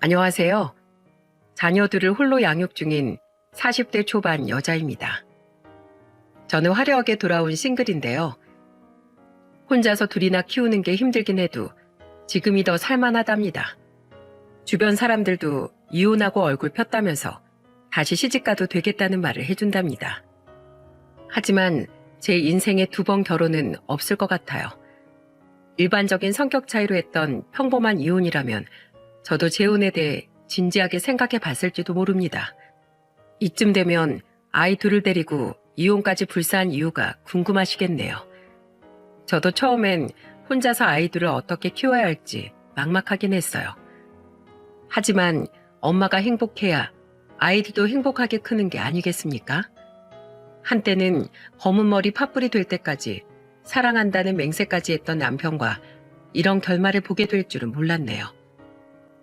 안녕하세요. 자녀들을 홀로 양육 중인 40대 초반 여자입니다. 저는 화려하게 돌아온 싱글인데요. 혼자서 둘이나 키우는 게 힘들긴 해도 지금이 더 살만하답니다. 주변 사람들도 이혼하고 얼굴 폈다면서 다시 시집가도 되겠다는 말을 해준답니다. 하지만 제 인생에 2번 결혼은 없을 것 같아요. 일반적인 성격 차이로 했던 평범한 이혼이라면 저도 재혼에 대해 진지하게 생각해 봤을지도 모릅니다. 이쯤 되면 아이 둘을 데리고 이혼까지 불사한 이유가 궁금하시겠네요. 저도 처음엔 혼자서 아이들을 어떻게 키워야 할지 막막하긴 했어요. 하지만 엄마가 행복해야 아이들도 행복하게 크는 게 아니겠습니까? 한때는 검은 머리 팥불이 될 때까지 사랑한다는 맹세까지 했던 남편과 이런 결말을 보게 될 줄은 몰랐네요.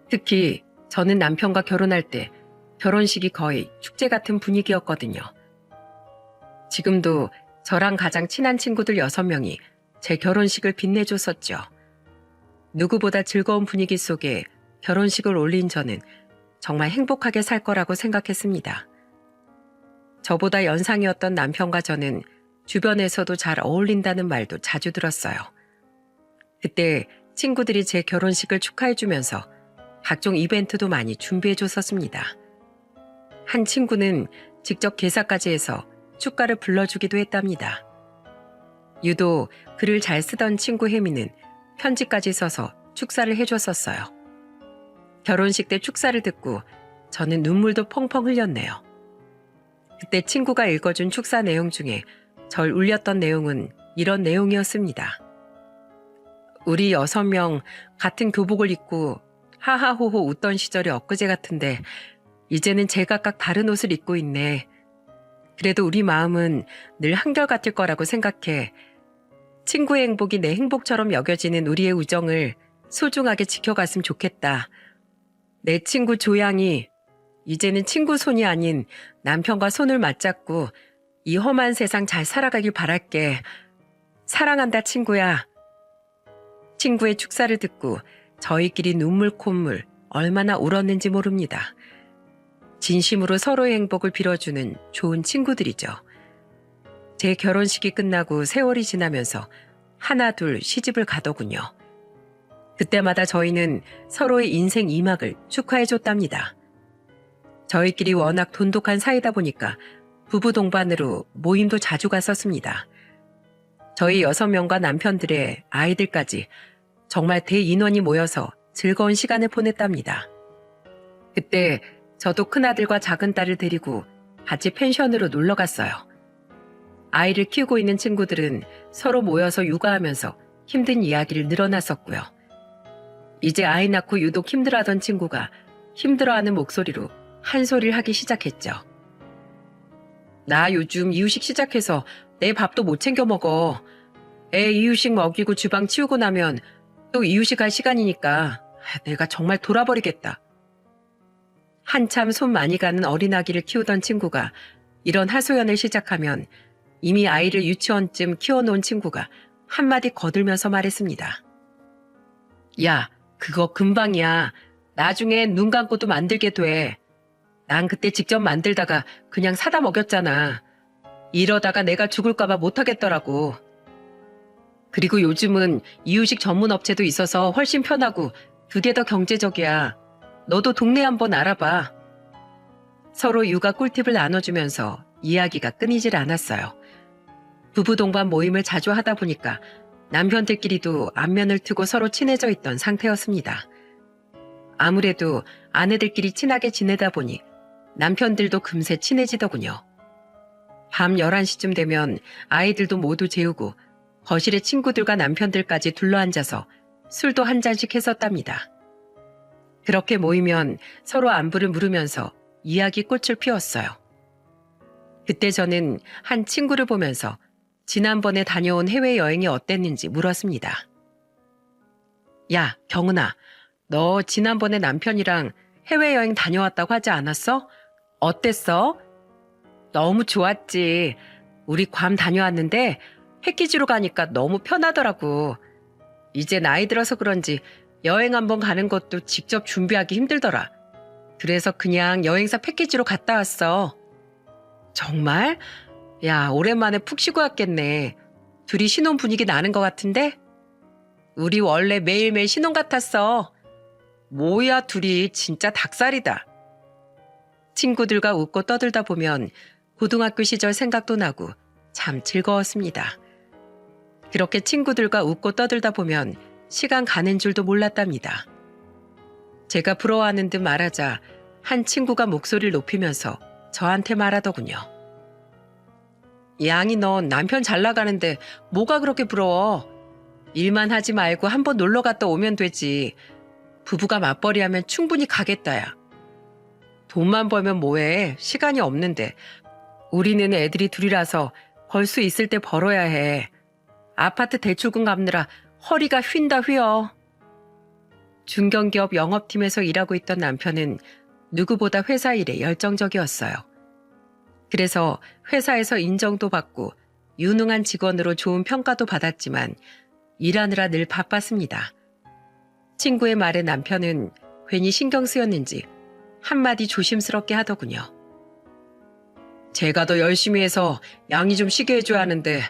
특히 저는 남편과 결혼할 때 결혼식이 거의 축제 같은 분위기였거든요. 지금도 저랑 가장 친한 친구들 6명이 제 결혼식을 빛내줬었죠. 누구보다 즐거운 분위기 속에 결혼식을 올린 저는 정말 행복하게 살 거라고 생각했습니다. 저보다 연상이었던 남편과 저는 주변에서도 잘 어울린다는 말도 자주 들었어요. 그때 친구들이 제 결혼식을 축하해주면서 각종 이벤트도 많이 준비해줬었습니다. 한 친구는 직접 개사까지 해서 축가를 불러주기도 했답니다. 유독 글을 잘 쓰던 친구 혜미는 편지까지 써서 축사를 해줬었어요. 결혼식 때 축사를 듣고 저는 눈물도 펑펑 흘렸네요. 그때 친구가 읽어준 축사 내용 중에 절 울렸던 내용은 이런 내용이었습니다. 우리 6명 같은 교복을 입고 하하호호 웃던 시절이 엊그제 같은데 이제는 제각각 다른 옷을 입고 있네. 그래도 우리 마음은 늘 한결같을 거라고 생각해. 친구의 행복이 내 행복처럼 여겨지는 우리의 우정을 소중하게 지켜갔으면 좋겠다. 내 친구 조양이 이제는 친구 손이 아닌 남편과 손을 맞잡고 이 험한 세상 잘 살아가길 바랄게. 사랑한다 친구야. 친구의 축사를 듣고 저희끼리 눈물 콧물 얼마나 울었는지 모릅니다. 진심으로 서로의 행복을 빌어주는 좋은 친구들이죠. 제 결혼식이 끝나고 세월이 지나면서 하나 둘 시집을 가더군요. 그때마다 저희는 서로의 인생 2막을 축하해줬답니다. 저희끼리 워낙 돈독한 사이다 보니까 부부 동반으로 모임도 자주 갔었습니다. 저희 6명과 남편들의 아이들까지 정말 대인원이 모여서 즐거운 시간을 보냈답니다. 그때 저도 큰아들과 작은딸을 데리고 같이 펜션으로 놀러 갔어요. 아이를 키우고 있는 친구들은 서로 모여서 육아하면서 힘든 이야기를 늘어놨었고요. 이제 아이 낳고 유독 힘들어하던 친구가 힘들어하는 목소리로 한 소리를 하기 시작했죠. 나 요즘 이유식 시작해서 내 밥도 못 챙겨 먹어. 애 이유식 먹이고 주방 치우고 나면 또 이유식 할 시간이니까 내가 정말 돌아버리겠다. 한참 손 많이 가는 어린아기를 키우던 친구가 이런 하소연을 시작하면 이미 아이를 유치원쯤 키워놓은 친구가 한마디 거들면서 말했습니다. 야, 그거 금방이야. 나중에 눈 감고도 만들게 돼. 난 그때 직접 만들다가 그냥 사다 먹였잖아. 이러다가 내가 죽을까봐 못하겠더라고. 그리고 요즘은 이유식 전문 업체도 있어서 훨씬 편하고 그게 더 경제적이야. 너도 동네 한번 알아봐. 서로 육아 꿀팁을 나눠주면서 이야기가 끊이질 않았어요. 부부 동반 모임을 자주 하다 보니까 남편들끼리도 안면을 트고 서로 친해져 있던 상태였습니다. 아무래도 아내들끼리 친하게 지내다 보니 남편들도 금세 친해지더군요. 밤 11시쯤 되면 아이들도 모두 재우고 거실에 친구들과 남편들까지 둘러앉아서 술도 한 잔씩 했었답니다. 그렇게 모이면 서로 안부를 물으면서 이야기 꽃을 피웠어요. 그때 저는 한 친구를 보면서 지난번에 다녀온 해외여행이 어땠는지 물었습니다. 야, 경은아, 너 지난번에 남편이랑 해외여행 다녀왔다고 하지 않았어? 어땠어? 너무 좋았지. 우리 괌 다녀왔는데 패키지로 가니까 너무 편하더라고. 이제 나이 들어서 그런지 여행 한번 가는 것도 직접 준비하기 힘들더라. 그래서 그냥 여행사 패키지로 갔다 왔어. 정말? 야, 오랜만에 푹 쉬고 왔겠네. 둘이 신혼 분위기 나는 것 같은데? 우리 원래 매일매일 신혼 같았어. 뭐야, 둘이 진짜 닭살이다. 친구들과 웃고 떠들다 보면 고등학교 시절 생각도 나고 참 즐거웠습니다. 그렇게 친구들과 웃고 떠들다 보면 시간 가는 줄도 몰랐답니다. 제가 부러워하는 듯 말하자 한 친구가 목소리를 높이면서 저한테 말하더군요. 양이 넌 남편 잘 나가는데 뭐가 그렇게 부러워? 일만 하지 말고 한번 놀러 갔다 오면 되지. 부부가 맞벌이하면 충분히 가겠다야. 돈만 벌면 뭐해? 시간이 없는데. 우리는 애들이 둘이라서 벌 수 있을 때 벌어야 해. 아파트 대출금 갚느라 허리가 휜다 휘어. 중견기업 영업팀에서 일하고 있던 남편은 누구보다 회사 일에 열정적이었어요. 그래서 회사에서 인정도 받고 유능한 직원으로 좋은 평가도 받았지만 일하느라 늘 바빴습니다. 친구의 말에 남편은 괜히 신경 쓰였는지 한마디 조심스럽게 하더군요. 제가 더 열심히 해서 양이 좀 쉬게 해줘야 하는데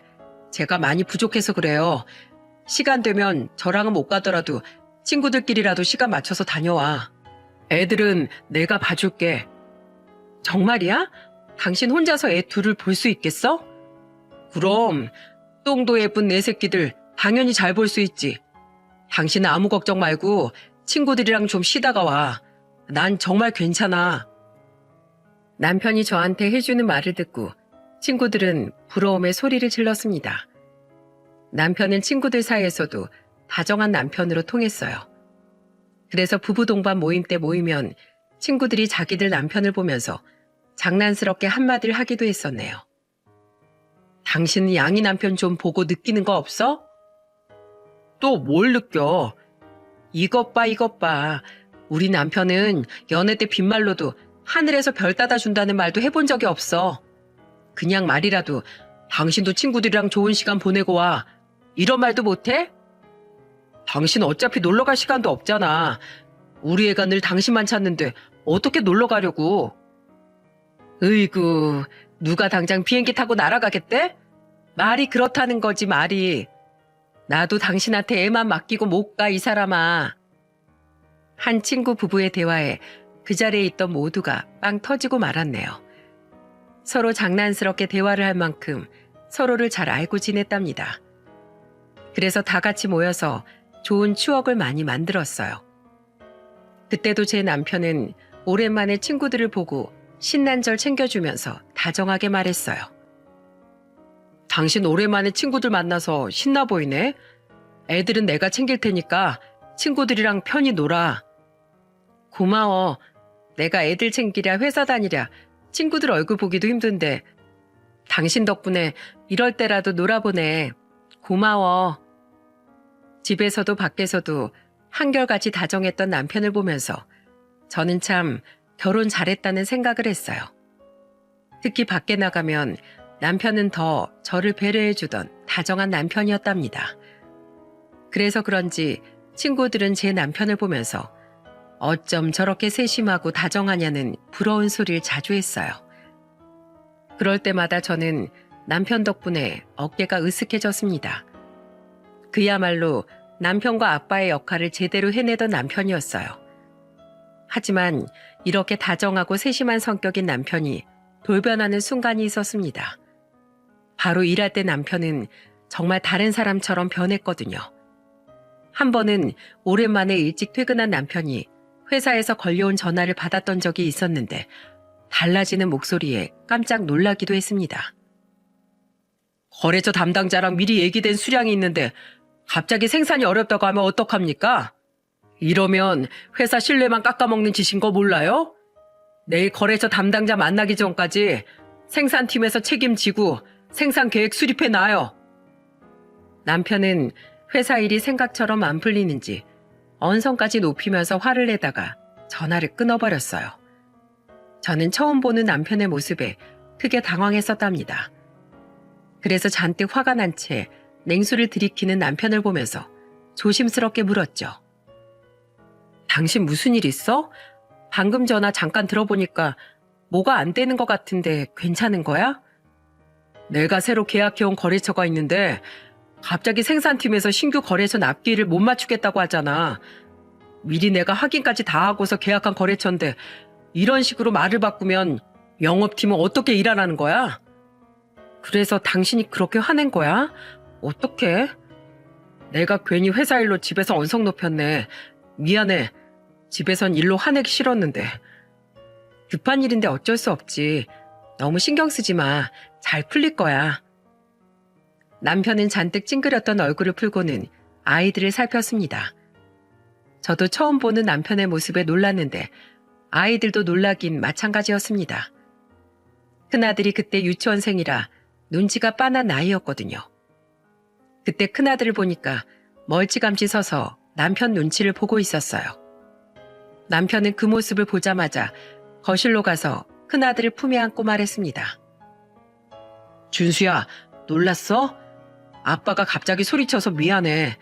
제가 많이 부족해서 그래요. 시간 되면 저랑은 못 가더라도 친구들끼리라도 시간 맞춰서 다녀와. 애들은 내가 봐줄게. 정말이야? 당신 혼자서 애 둘을 볼 수 있겠어? 그럼 똥도 예쁜 내 새끼들 당연히 잘 볼 수 있지. 당신은 아무 걱정 말고 친구들이랑 좀 쉬다가 와. 난 정말 괜찮아. 남편이 저한테 해주는 말을 듣고 친구들은 부러움에 소리를 질렀습니다. 남편은 친구들 사이에서도 다정한 남편으로 통했어요. 그래서 부부 동반 모임 때 모이면 친구들이 자기들 남편을 보면서 장난스럽게 한마디를 하기도 했었네요. 당신은 양이 남편 좀 보고 느끼는 거 없어? 또 뭘 느껴? 이것 봐, 이것 봐. 우리 남편은 연애 때 빈말로도 하늘에서 별 따다 준다는 말도 해본 적이 없어. 그냥 말이라도 당신도 친구들이랑 좋은 시간 보내고 와. 이런 말도 못해? 당신 어차피 놀러 갈 시간도 없잖아. 우리 애가 늘 당신만 찾는데 어떻게 놀러 가려고. 으이구, 누가 당장 비행기 타고 날아가겠대? 말이 그렇다는 거지, 말이. 나도 당신한테 애만 맡기고 못 가, 이 사람아. 한 친구 부부의 대화에 그 자리에 있던 모두가 빵 터지고 말았네요. 서로 장난스럽게 대화를 할 만큼 서로를 잘 알고 지냈답니다. 그래서 다 같이 모여서 좋은 추억을 많이 만들었어요. 그때도 제 남편은 오랜만에 친구들을 보고 신난절 챙겨주면서 다정하게 말했어요. 당신 오랜만에 친구들 만나서 신나 보이네. 애들은 내가 챙길 테니까 친구들이랑 편히 놀아. 고마워. 내가 애들 챙기랴 회사 다니랴 친구들 얼굴 보기도 힘든데 당신 덕분에 이럴 때라도 놀아보네. 고마워. 집에서도 밖에서도 한결같이 다정했던 남편을 보면서 저는 참 결혼 잘했다는 생각을 했어요. 특히 밖에 나가면 남편은 더 저를 배려해주던 다정한 남편이었답니다. 그래서 그런지 친구들은 제 남편을 보면서 어쩜 저렇게 세심하고 다정하냐는 부러운 소리를 자주 했어요. 그럴 때마다 저는 남편 덕분에 어깨가 으쓱해졌습니다. 그야말로 남편과 아빠의 역할을 제대로 해내던 남편이었어요. 하지만 이렇게 다정하고 세심한 성격인 남편이 돌변하는 순간이 있었습니다. 바로 일할 때 남편은 정말 다른 사람처럼 변했거든요. 한 번은 오랜만에 일찍 퇴근한 남편이 회사에서 걸려온 전화를 받았던 적이 있었는데 달라지는 목소리에 깜짝 놀라기도 했습니다. 거래처 담당자랑 미리 얘기된 수량이 있는데 갑자기 생산이 어렵다고 하면 어떡합니까? 이러면 회사 신뢰만 깎아먹는 짓인 거 몰라요? 내일 거래처 담당자 만나기 전까지 생산팀에서 책임지고 생산 계획 수립해놔요. 남편은 회사 일이 생각처럼 안 풀리는지 언성까지 높이면서 화를 내다가 전화를 끊어버렸어요. 저는 처음 보는 남편의 모습에 크게 당황했었답니다. 그래서 잔뜩 화가 난 채 냉수를 들이키는 남편을 보면서 조심스럽게 물었죠. 당신 무슨 일 있어? 방금 전화 잠깐 들어보니까 뭐가 안 되는 것 같은데 괜찮은 거야? 내가 새로 계약해온 거래처가 있는데 갑자기 생산팀에서 신규 거래처 납기를 못 맞추겠다고 하잖아. 미리 내가 확인까지 다 하고서 계약한 거래처인데 이런 식으로 말을 바꾸면 영업팀은 어떻게 일하라는 거야? 그래서 당신이 그렇게 화낸 거야? 어떡해? 내가 괜히 회사 일로 집에서 언성 높였네. 미안해. 집에선 일로 화내기 싫었는데. 급한 일인데 어쩔 수 없지. 너무 신경 쓰지 마. 잘 풀릴 거야. 남편은 잔뜩 찡그렸던 얼굴을 풀고는 아이들을 살폈습니다. 저도 처음 보는 남편의 모습에 놀랐는데 아이들도 놀라긴 마찬가지였습니다. 큰아들이 그때 유치원생이라 눈치가 빤한 나이였거든요. 그때 큰아들을 보니까 멀찌감치 서서 남편 눈치를 보고 있었어요. 남편은 그 모습을 보자마자 거실로 가서 큰아들을 품에 안고 말했습니다. 준수야, 놀랐어? 아빠가 갑자기 소리쳐서 미안해.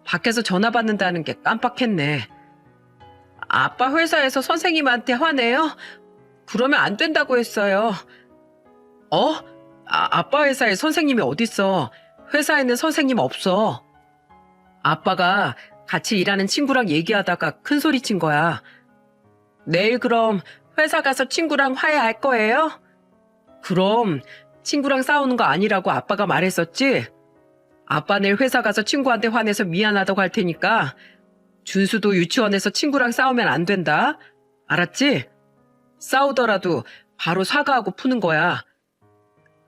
밖에서 전화 받는다는 게 깜빡했네. 아빠 회사에서 선생님한테 화내요? 그러면 안 된다고 했어요. 어? 아빠 회사에 선생님이 어딨어? 회사에는 선생님 없어. 아빠가 같이 일하는 친구랑 얘기하다가 큰 소리 친 거야. 내일 그럼 회사 가서 친구랑 화해할 거예요? 그럼 친구랑 싸우는 거 아니라고 아빠가 말했었지? 아빠 내일 회사 가서 친구한테 화내서 미안하다고 할 테니까 준수도 유치원에서 친구랑 싸우면 안 된다. 알았지? 싸우더라도 바로 사과하고 푸는 거야.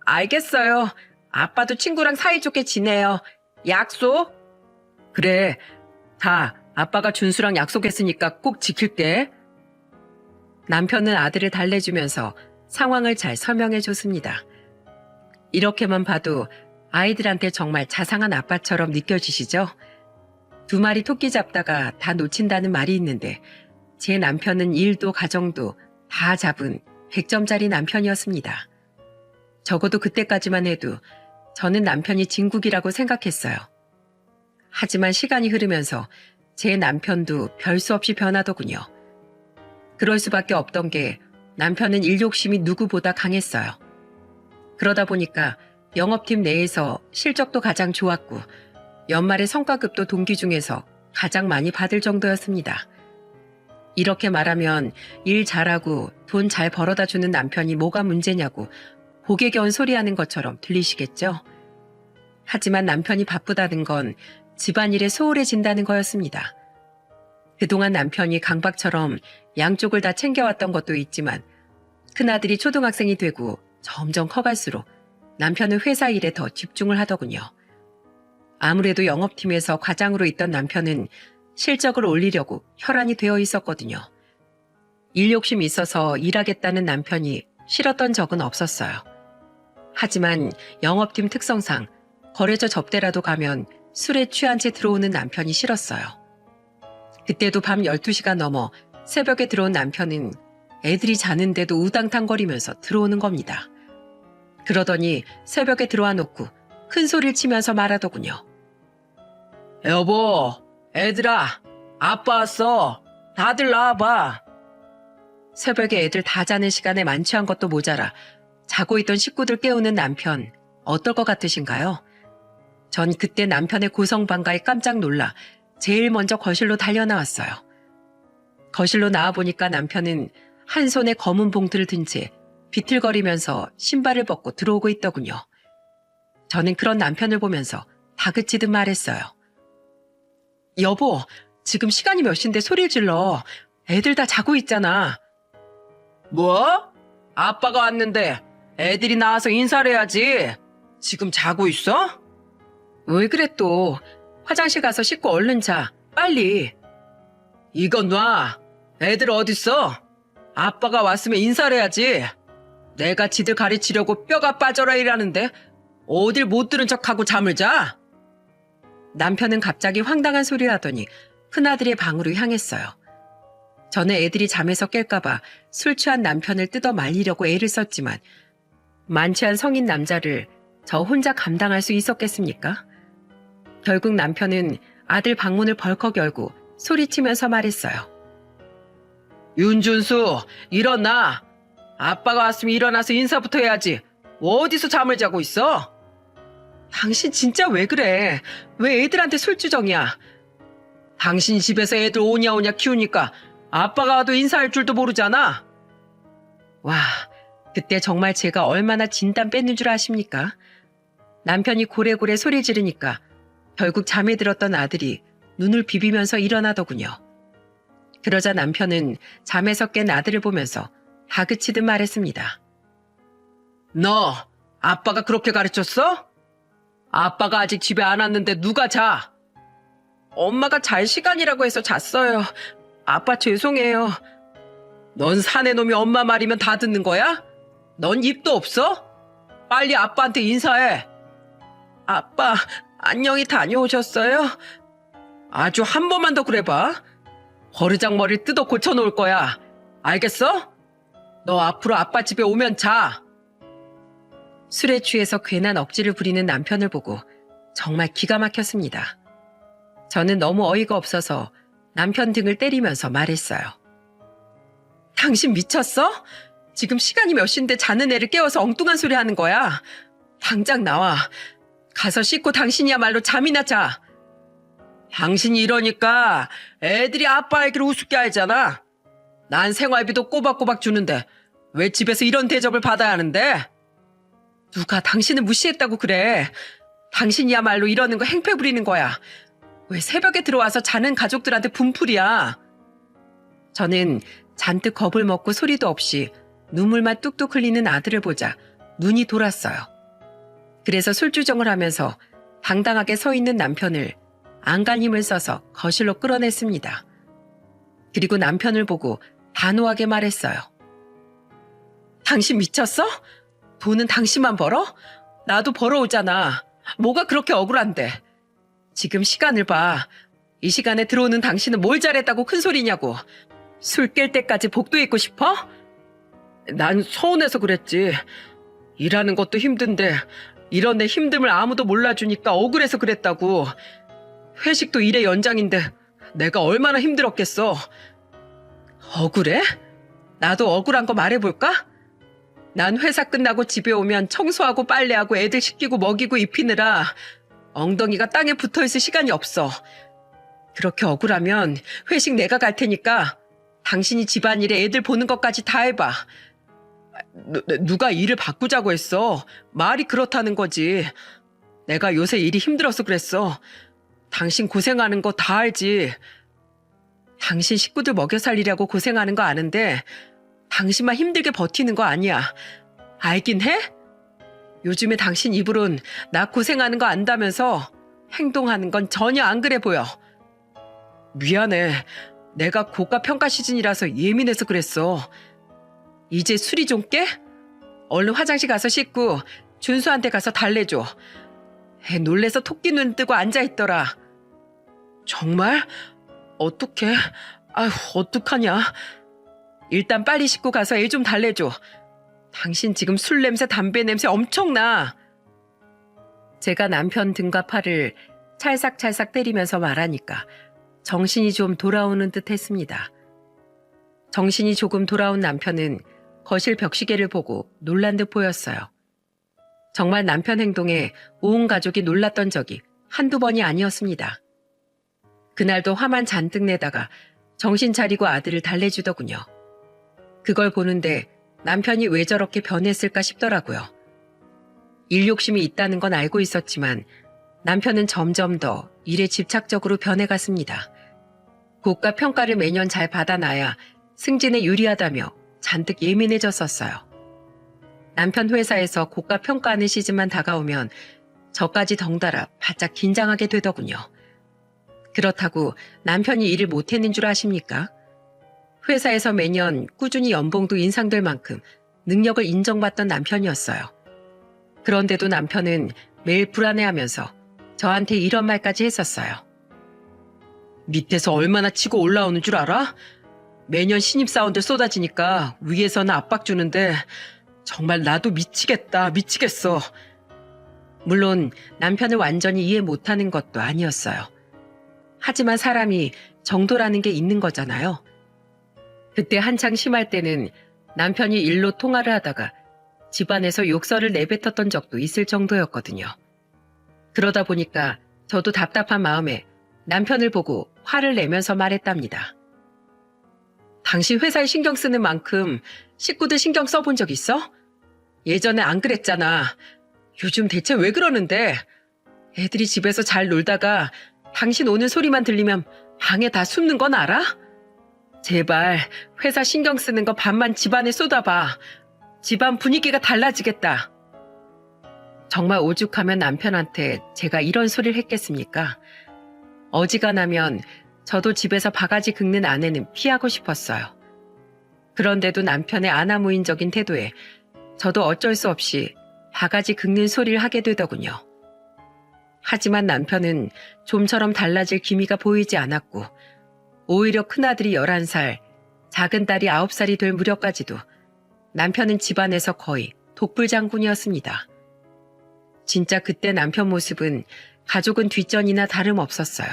알겠어요. 아빠도 친구랑 사이좋게 지내요. 약속? 그래. 다 아빠가 준수랑 약속했으니까 꼭 지킬게. 남편은 아들을 달래주면서 상황을 잘 설명해 줬습니다. 이렇게만 봐도 아이들한테 정말 자상한 아빠처럼 느껴지시죠? 2마리 토끼 잡다가 다 놓친다는 말이 있는데 제 남편은 일도 가정도 다 잡은 100점짜리 남편이었습니다. 적어도 그때까지만 해도 저는 남편이 진국이라고 생각했어요. 하지만 시간이 흐르면서 제 남편도 별 수 없이 변하더군요. 그럴 수밖에 없던 게 남편은 일 욕심이 누구보다 강했어요. 그러다 보니까 영업팀 내에서 실적도 가장 좋았고 연말에 성과급도 동기 중에서 가장 많이 받을 정도였습니다. 이렇게 말하면 일 잘하고 돈 잘 벌어다 주는 남편이 뭐가 문제냐고 고개 겨운 소리하는 것처럼 들리시겠죠? 하지만 남편이 바쁘다는 건 집안일에 소홀해진다는 거였습니다. 그동안 남편이 강박처럼 양쪽을 다 챙겨왔던 것도 있지만 큰아들이 초등학생이 되고 점점 커갈수록 남편은 회사 일에 더 집중을 하더군요. 아무래도 영업팀에서 과장으로 있던 남편은 실적을 올리려고 혈안이 되어 있었거든요. 일 욕심이 있어서 일하겠다는 남편이 싫었던 적은 없었어요. 하지만 영업팀 특성상 거래처 접대라도 가면 술에 취한 채 들어오는 남편이 싫었어요. 그때도 밤 12시가 넘어 새벽에 들어온 남편은 애들이 자는데도 우당탕거리면서 들어오는 겁니다. 그러더니 새벽에 들어와 놓고 큰 소리를 치면서 말하더군요. 여보, 애들아, 아빠 왔어. 다들 나와봐. 새벽에 애들 다 자는 시간에 만취한 것도 모자라 자고 있던 식구들 깨우는 남편, 어떨 것 같으신가요? 전 그때 남편의 고성방가에 깜짝 놀라 제일 먼저 거실로 달려나왔어요. 거실로 나와보니까 남편은 한 손에 검은 봉투를 든 채 비틀거리면서 신발을 벗고 들어오고 있더군요. 저는 그런 남편을 보면서 다그치듯 말했어요. 여보, 지금 시간이 몇 시인데 소리를 질러. 애들 다 자고 있잖아. 뭐? 아빠가 왔는데 애들이 나와서 인사를 해야지. 지금 자고 있어? 왜 그래 또. 화장실 가서 씻고 얼른 자. 빨리. 이건 놔. 애들 어딨어? 아빠가 왔으면 인사를 해야지. 내가 지들 가르치려고 뼈가 빠져라 이라는데 어딜 못 들은 척하고 잠을 자? 남편은 갑자기 황당한 소리를 하더니 큰아들의 방으로 향했어요. 저는 애들이 잠에서 깰까봐 술 취한 남편을 뜯어 말리려고 애를 썼지만 만취한 성인 남자를 저 혼자 감당할 수 있었겠습니까? 결국 남편은 아들 방문을 벌컥 열고 소리치면서 말했어요. 윤준수, 일어나. 아빠가 왔으면 일어나서 인사부터 해야지. 어디서 잠을 자고 있어? 당신 진짜 왜 그래? 왜 애들한테 술주정이야? 당신 집에서 애들 오냐오냐 키우니까 아빠가 와도 인사할 줄도 모르잖아. 와, 그때 정말 제가 얼마나 진땀 뺐는 줄 아십니까? 남편이 고래고래 소리 지르니까 결국 잠에 들었던 아들이 눈을 비비면서 일어나더군요. 그러자 남편은 잠에서 깬 아들을 보면서 다그치듯 말했습니다. 너 아빠가 그렇게 가르쳤어? 아빠가 아직 집에 안 왔는데 누가 자? 엄마가 잘 시간이라고 해서 잤어요. 아빠 죄송해요. 넌 사내 놈이 엄마 말이면 다 듣는 거야? 넌 입도 없어? 빨리 아빠한테 인사해. 아빠, 안녕히 다녀오셨어요? 아주 한 번만 더 그래봐. 버르장머리를 뜯어 고쳐놓을 거야. 알겠어? 너 앞으로 아빠 집에 오면 자. 술에 취해서 괜한 억지를 부리는 남편을 보고 정말 기가 막혔습니다. 저는 너무 어이가 없어서 남편 등을 때리면서 말했어요. 당신 미쳤어? 지금 시간이 몇 시인데 자는 애를 깨워서 엉뚱한 소리 하는 거야. 당장 나와. 가서 씻고 당신이야말로 잠이나 자. 당신이 이러니까 애들이 아빠 얘기를 우습게 알잖아. 난 생활비도 꼬박꼬박 주는데 왜 집에서 이런 대접을 받아야 하는데? 누가 당신을 무시했다고 그래. 당신이야말로 이러는 거 행패 부리는 거야. 왜 새벽에 들어와서 자는 가족들한테 분풀이야. 저는 잔뜩 겁을 먹고 소리도 없이 눈물만 뚝뚝 흘리는 아들을 보자 눈이 돌았어요. 그래서 술주정을 하면서 당당하게 서 있는 남편을 안간힘을 써서 거실로 끌어냈습니다. 그리고 남편을 보고 단호하게 말했어요. 당신 미쳤어? 돈은 당신만 벌어? 나도 벌어오잖아. 뭐가 그렇게 억울한데. 지금 시간을 봐. 이 시간에 들어오는 당신은 뭘 잘했다고 큰 소리냐고. 술 깰 때까지 복도 있고 싶어? 난 서운해서 그랬지. 일하는 것도 힘든데 이런 내 힘듦을 아무도 몰라주니까 억울해서 그랬다고. 회식도 일의 연장인데 내가 얼마나 힘들었겠어. 억울해? 나도 억울한 거 말해볼까? 난 회사 끝나고 집에 오면 청소하고 빨래하고 애들 씻기고 먹이고 입히느라 엉덩이가 땅에 붙어있을 시간이 없어. 그렇게 억울하면 회식 내가 갈 테니까 당신이 집안일에 애들 보는 것까지 다 해봐. 누가 일을 바꾸자고 했어. 말이 그렇다는 거지. 내가 요새 일이 힘들어서 그랬어. 당신 고생하는 거 다 알지. 당신 식구들 먹여 살리려고 고생하는 거 아는데 당신만 힘들게 버티는 거 아니야. 알긴 해? 요즘에 당신 입으론 나 고생하는 거 안다면서 행동하는 건 전혀 안 그래 보여. 미안해. 내가 고가 평가 시즌이라서 예민해서 그랬어. 이제 술이 좀 깨? 얼른 화장실 가서 씻고 준수한테 가서 달래줘. 애 놀래서 토끼 눈 뜨고 앉아있더라. 정말? 어떡해? 아휴, 어떡하냐. 일단 빨리 씻고 가서 애 좀 달래줘. 당신 지금 술 냄새, 담배 냄새 엄청나. 제가 남편 등과 팔을 찰싹찰싹 때리면서 말하니까 정신이 좀 돌아오는 듯 했습니다. 정신이 조금 돌아온 남편은 거실 벽시계를 보고 놀란 듯 보였어요. 정말 남편 행동에 온 가족이 놀랐던 적이 한두 번이 아니었습니다. 그날도 화만 잔뜩 내다가 정신 차리고 아들을 달래주더군요. 그걸 보는데 남편이 왜 저렇게 변했을까 싶더라고요. 일 욕심이 있다는 건 알고 있었지만 남편은 점점 더 일에 집착적으로 변해갔습니다. 고가 평가를 매년 잘 받아놔야 승진에 유리하다며 잔뜩 예민해졌었어요. 남편 회사에서 고가 평가하는 시즌만 다가오면 저까지 덩달아 바짝 긴장하게 되더군요. 그렇다고 남편이 일을 못했는 줄 아십니까? 회사에서 매년 꾸준히 연봉도 인상될 만큼 능력을 인정받던 남편이었어요. 그런데도 남편은 매일 불안해하면서 저한테 이런 말까지 했었어요. 밑에서 얼마나 치고 올라오는 줄 알아? 매년 신입사원들 쏟아지니까 위에서는 압박 주는데 정말 나도 미치겠다, 미치겠어. 물론 남편을 완전히 이해 못하는 것도 아니었어요. 하지만 사람이 정도라는 게 있는 거잖아요. 그때 한창 심할 때는 남편이 일로 통화를 하다가 집안에서 욕설을 내뱉었던 적도 있을 정도였거든요. 그러다 보니까 저도 답답한 마음에 남편을 보고 화를 내면서 말했답니다. 당신 회사에 신경 쓰는 만큼 식구들 신경 써본 적 있어? 예전에 안 그랬잖아. 요즘 대체 왜 그러는데? 애들이 집에서 잘 놀다가 당신 오는 소리만 들리면 방에 다 숨는 건 알아? 제발 회사 신경 쓰는 거 반만 집안에 쏟아봐. 집안 분위기가 달라지겠다. 정말 오죽하면 남편한테 제가 이런 소리를 했겠습니까? 어지간하면 저도 집에서 바가지 긁는 아내는 피하고 싶었어요. 그런데도 남편의 아나무인적인 태도에 저도 어쩔 수 없이 바가지 긁는 소리를 하게 되더군요. 하지만 남편은 좀처럼 달라질 기미가 보이지 않았고 오히려 큰아들이 11살, 작은 딸이 9살이 될 무렵까지도 남편은 집안에서 거의 독불장군이었습니다. 진짜 그때 남편 모습은 가족은 뒷전이나 다름없었어요.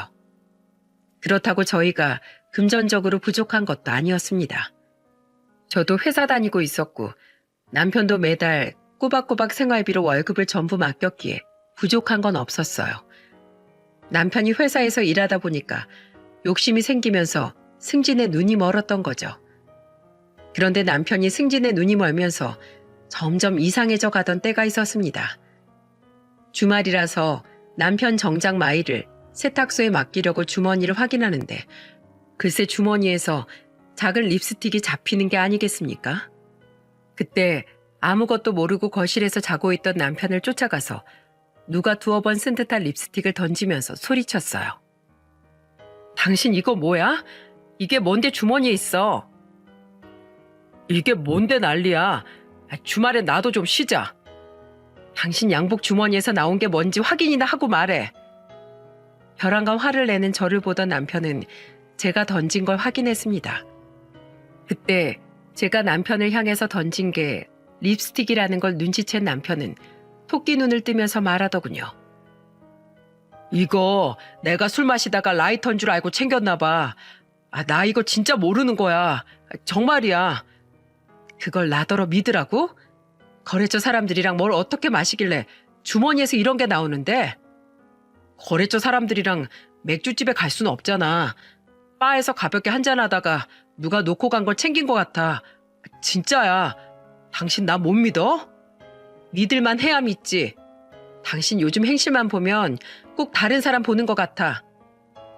그렇다고 저희가 금전적으로 부족한 것도 아니었습니다. 저도 회사 다니고 있었고 남편도 매달 꼬박꼬박 생활비로 월급을 전부 맡겼기에 부족한 건 없었어요. 남편이 회사에서 일하다 보니까 욕심이 생기면서 승진에 눈이 멀었던 거죠. 그런데 남편이 승진에 눈이 멀면서 점점 이상해져 가던 때가 있었습니다. 주말이라서 남편 정장 마이를 세탁소에 맡기려고 주머니를 확인하는데 글쎄 주머니에서 작은 립스틱이 잡히는 게 아니겠습니까? 그때 아무것도 모르고 거실에서 자고 있던 남편을 쫓아가서 누가 두어 번 쓴 듯한 립스틱을 던지면서 소리쳤어요. 당신 이거 뭐야? 이게 뭔데 주머니에 있어? 이게 뭔데 난리야? 주말에 나도 좀 쉬자. 당신 양복 주머니에서 나온 게 뭔지 확인이나 하고 말해. 벼랑간 화를 내는 저를 보던 남편은 제가 던진 걸 확인했습니다. 그때 제가 남편을 향해서 던진 게 립스틱이라는 걸 눈치챈 남편은 토끼 눈을 뜨면서 말하더군요. 이거 내가 술 마시다가 라이터인 줄 알고 챙겼나 봐. 나 이거 진짜 모르는 거야. 정말이야. 그걸 나더러 믿으라고? 거래처 사람들이랑 뭘 어떻게 마시길래 주머니에서 이런 게 나오는데? 거래처 사람들이랑 맥주집에 갈 수는 없잖아. 바에서 가볍게 한잔하다가 누가 놓고 간 걸 챙긴 것 같아. 진짜야. 당신 나 못 믿어? 믿을만 해야 믿지. 당신 요즘 행실만 보면 꼭 다른 사람 보는 것 같아.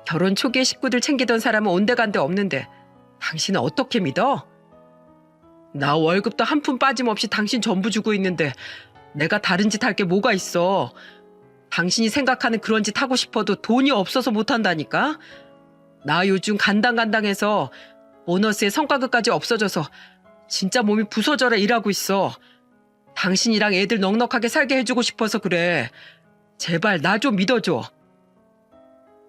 결혼 초기에 식구들 챙기던 사람은 온데간데 없는데 당신은 어떻게 믿어? 나 월급도 한 푼 빠짐없이 당신 전부 주고 있는데 내가 다른 짓 할 게 뭐가 있어. 당신이 생각하는 그런 짓 하고 싶어도 돈이 없어서 못한다니까. 나 요즘 간당간당해서 보너스에 성과급까지 없어져서 진짜 몸이 부서져라 일하고 있어. 당신이랑 애들 넉넉하게 살게 해주고 싶어서 그래. 제발 나 좀 믿어줘.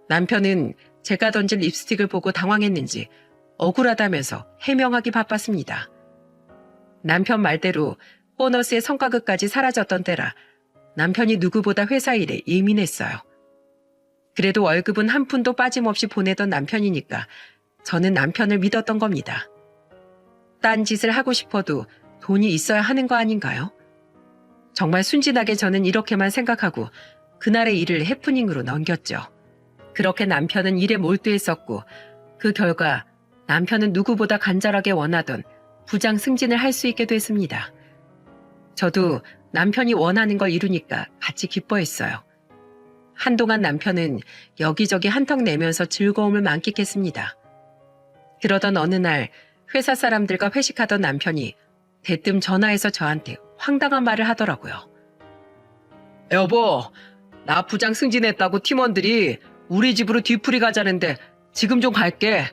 남편은 제가 던진 립스틱을 보고 당황했는지 억울하다면서 해명하기 바빴습니다. 남편 말대로 보너스의 성과급까지 사라졌던 때라 남편이 누구보다 회사 일에 예민했어요. 그래도 월급은 한 푼도 빠짐없이 보내던 남편이니까 저는 남편을 믿었던 겁니다. 딴 짓을 하고 싶어도 돈이 있어야 하는 거 아닌가요? 정말 순진하게 저는 이렇게만 생각하고 그날의 일을 해프닝으로 넘겼죠. 그렇게 남편은 일에 몰두했었고 그 결과 남편은 누구보다 간절하게 원하던 부장 승진을 할 수 있게 됐습니다. 저도 남편이 원하는 걸 이루니까 같이 기뻐했어요. 한동안 남편은 여기저기 한턱 내면서 즐거움을 만끽했습니다. 그러던 어느 날 회사 사람들과 회식하던 남편이 대뜸 전화해서 저한테 황당한 말을 하더라고요. 여보, 나 부장 승진했다고 팀원들이 우리 집으로 뒤풀이 가자는데 지금 좀 갈게.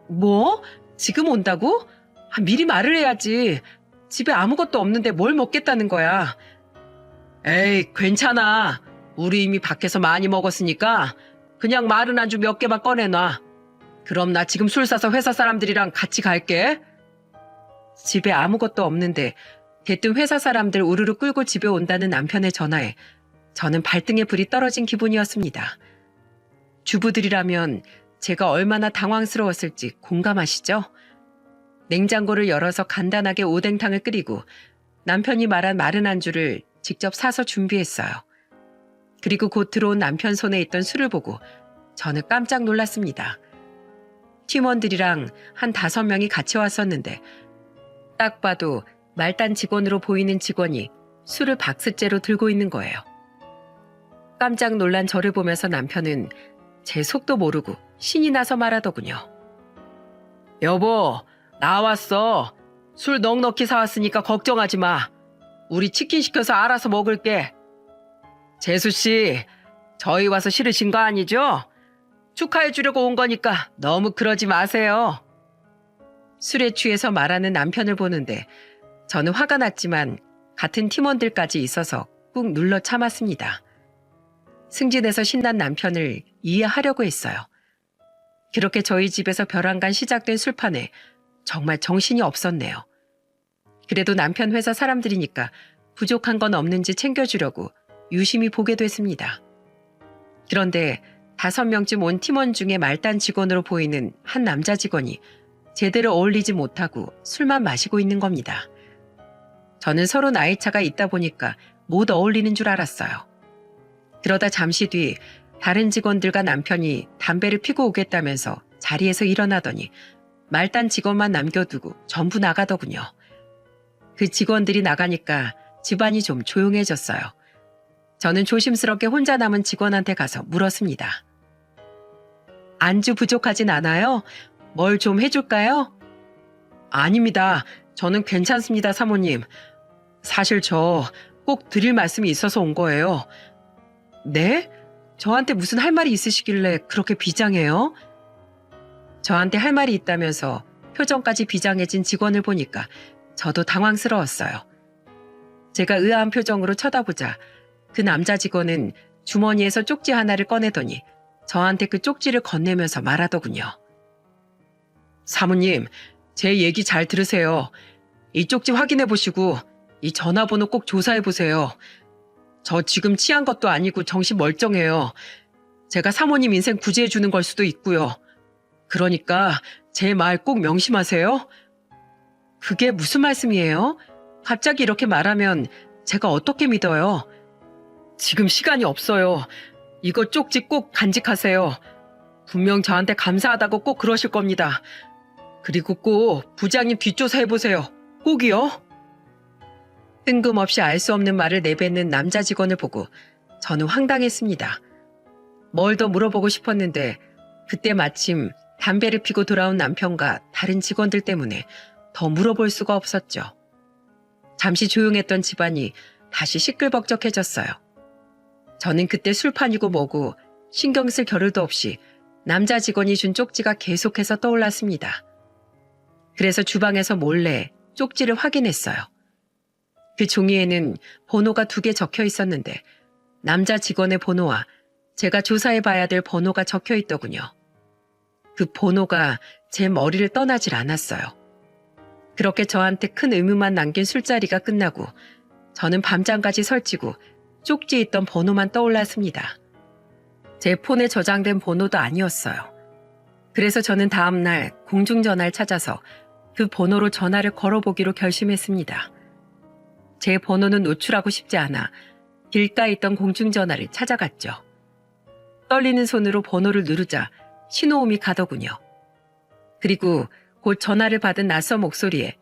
뭐? 지금 온다고? 미리 말을 해야지. 집에 아무것도 없는데 뭘 먹겠다는 거야. 에이, 괜찮아. 우리 이미 밖에서 많이 먹었으니까 그냥 마른 안주 몇 개만 꺼내놔. 그럼 나 지금 술 사서 회사 사람들이랑 같이 갈게. 집에 아무것도 없는데 대뜸 회사 사람들 우르르 끌고 집에 온다는 남편의 전화에 저는 발등에 불이 떨어진 기분이었습니다. 주부들이라면 제가 얼마나 당황스러웠을지 공감하시죠? 냉장고를 열어서 간단하게 오뎅탕을 끓이고 남편이 말한 마른 안주를 직접 사서 준비했어요. 그리고 곧 들어온 남편 손에 있던 술을 보고 저는 깜짝 놀랐습니다. 팀원들이랑 한 5명이 같이 왔었는데 딱 봐도 말단 직원으로 보이는 직원이 술을 박스째로 들고 있는 거예요. 깜짝 놀란 저를 보면서 남편은 제 속도 모르고 신이 나서 말하더군요. 여보, 나왔어. 술 넉넉히 사왔으니까 걱정하지 마. 우리 치킨 시켜서 알아서 먹을게. 재수씨, 저희 와서 싫으신 거 아니죠? 축하해 주려고 온 거니까 너무 그러지 마세요. 술에 취해서 말하는 남편을 보는데 저는 화가 났지만 같은 팀원들까지 있어서 꾹 눌러 참았습니다. 승진해서 신난 남편을 이해하려고 했어요. 그렇게 저희 집에서 벼랑간 시작된 술판에 정말 정신이 없었네요. 그래도 남편 회사 사람들이니까 부족한 건 없는지 챙겨주려고 유심히 보게 됐습니다. 그런데 5명쯤 온 팀원 중에 말단 직원으로 보이는 한 남자 직원이 제대로 어울리지 못하고 술만 마시고 있는 겁니다. 저는 서로 나이 차가 있다 보니까 못 어울리는 줄 알았어요. 그러다 잠시 뒤 다른 직원들과 남편이 담배를 피고 오겠다면서 자리에서 일어나더니 말단 직원만 남겨두고 전부 나가더군요. 그 직원들이 나가니까 집안이 좀 조용해졌어요. 저는 조심스럽게 혼자 남은 직원한테 가서 물었습니다. 안주 부족하진 않아요? 뭘 좀 해줄까요? 아닙니다. 저는 괜찮습니다, 사모님. 사실 저 꼭 드릴 말씀이 있어서 온 거예요. 네? 저한테 무슨 할 말이 있으시길래 그렇게 비장해요? 저한테 할 말이 있다면서 표정까지 비장해진 직원을 보니까 저도 당황스러웠어요. 제가 의아한 표정으로 쳐다보자 그 남자 직원은 주머니에서 쪽지 하나를 꺼내더니 저한테 그 쪽지를 건네면서 말하더군요. 사모님, 제 얘기 잘 들으세요. 이 쪽지 확인해 보시고 이 전화번호 꼭 조사해 보세요. 저 지금 취한 것도 아니고 정신 멀쩡해요. 제가 사모님 인생 구제해 주는 걸 수도 있고요. 그러니까 제 말 꼭 명심하세요. 그게 무슨 말씀이에요? 갑자기 이렇게 말하면 제가 어떻게 믿어요? 지금 시간이 없어요. 이거 쪽지 꼭 간직하세요. 분명 저한테 감사하다고 꼭 그러실 겁니다. 그리고 꼭 부장님 뒷조사 해보세요. 꼭이요. 뜬금없이 알 수 없는 말을 내뱉는 남자 직원을 보고 저는 황당했습니다. 뭘 더 물어보고 싶었는데 그때 마침 담배를 피고 돌아온 남편과 다른 직원들 때문에 더 물어볼 수가 없었죠. 잠시 조용했던 집안이 다시 시끌벅적해졌어요. 저는 그때 술판이고 뭐고 신경 쓸 겨를도 없이 남자 직원이 준 쪽지가 계속해서 떠올랐습니다. 그래서 주방에서 몰래 쪽지를 확인했어요. 그 종이에는 번호가 2개 적혀 있었는데 남자 직원의 번호와 제가 조사해봐야 될 번호가 적혀 있더군요. 그 번호가 제 머리를 떠나질 않았어요. 그렇게 저한테 큰 의문만 남긴 술자리가 끝나고 저는 밤잠까지 설치고 쪽지에 있던 번호만 떠올랐습니다. 제 폰에 저장된 번호도 아니었어요. 그래서 저는 다음날 공중전화를 찾아서 그 번호로 전화를 걸어보기로 결심했습니다. 제 번호는 노출하고 싶지 않아 길가에 있던 공중전화를 찾아갔죠. 떨리는 손으로 번호를 누르자 신호음이 가더군요. 그리고 곧 전화를 받은 낯선 목소리에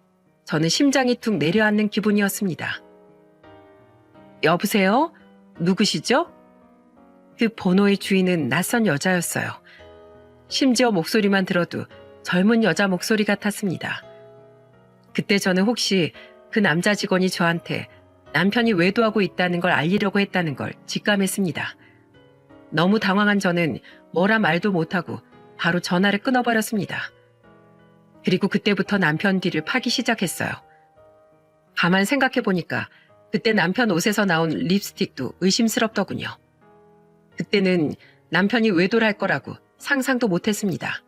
저는 심장이 툭 내려앉는 기분이었습니다. 여보세요? 누구시죠? 그 번호의 주인은 낯선 여자였어요. 심지어 목소리만 들어도 젊은 여자 목소리 같았습니다. 그때 저는 혹시 그 남자 직원이 저한테 남편이 외도하고 있다는 걸 알리려고 했다는 걸 직감했습니다. 너무 당황한 저는 뭐라 말도 못하고 바로 전화를 끊어버렸습니다. 그리고 그때부터 남편 뒤를 파기 시작했어요. 가만 생각해보니까 그때 남편 옷에서 나온 립스틱도 의심스럽더군요. 그때는 남편이 외도를 할 거라고 상상도 못했습니다.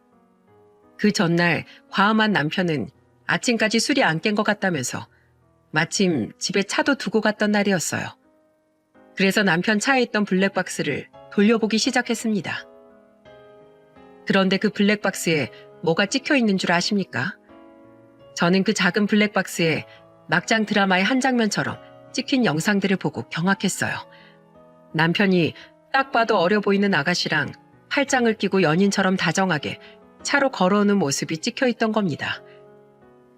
그 전날 과음한 남편은 아침까지 술이 안 깬 것 같다면서 마침 집에 차도 두고 갔던 날이었어요. 그래서 남편 차에 있던 블랙박스를 돌려보기 시작했습니다. 그런데 그 블랙박스에 뭐가 찍혀 있는 줄 아십니까? 저는 그 작은 블랙박스에 막장 드라마의 한 장면처럼 찍힌 영상들을 보고 경악했어요. 남편이 딱 봐도 어려 보이는 아가씨랑 팔짱을 끼고 연인처럼 다정하게 차로 걸어오는 모습이 찍혀 있던 겁니다.